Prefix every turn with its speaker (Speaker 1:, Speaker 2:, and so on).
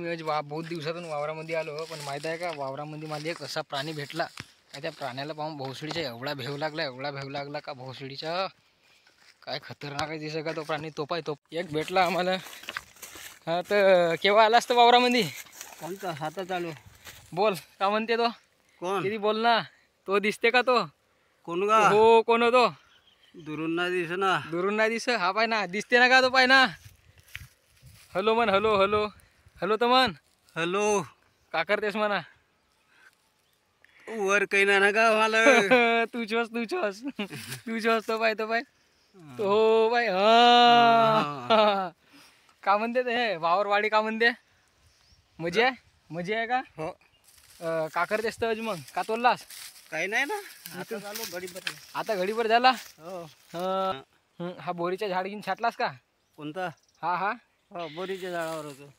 Speaker 1: मी आज बहुत दिवसातून वावरामध्ये आलो, पण माहीत आहे का वावरामध्ये मला एक असा प्राणी भेटला. त्या प्राण्याला पाहून भोसडीचा एवढा भेव लागला का भोसडीचा काय खतरनाक आहे दिसे का तो प्राणी. तोपाय एक भेटला आम्हाला. हा तर केव्हा आलास तर वावरामध्ये?
Speaker 2: कोणता हाता चालू
Speaker 1: बोल का म्हणते तो?
Speaker 2: कोण
Speaker 1: किती बोल ना. तो दिसते का तो?
Speaker 2: कोण गा
Speaker 1: हो कोण होतो?
Speaker 2: दुरून ना दिस ना
Speaker 1: दुरून नाही दिस. हा पाय ना दिसते ना का तो पाय ना. हॅलो म्हण. हॅलो हॅलो हॅलो तर म्हण.
Speaker 2: हॅलो
Speaker 1: का करतेस म्हणा.
Speaker 2: वर काही ना का मला
Speaker 1: तू छोस तो पाय तो हो बाय. हा का म्हणते ते हे वावरवाडी का म्हणते? मजी आहे का?
Speaker 2: हो
Speaker 1: का करतेस तर मग का तोललास?
Speaker 2: काही नाही ना आता चालू गडीभर
Speaker 1: आता घडीभर झाला.
Speaker 2: हो
Speaker 1: हा बोरीच्या झाड घेऊन छाटलास का?
Speaker 2: कोणता
Speaker 1: हा
Speaker 2: हो बोरीच्या झाडावर होतो.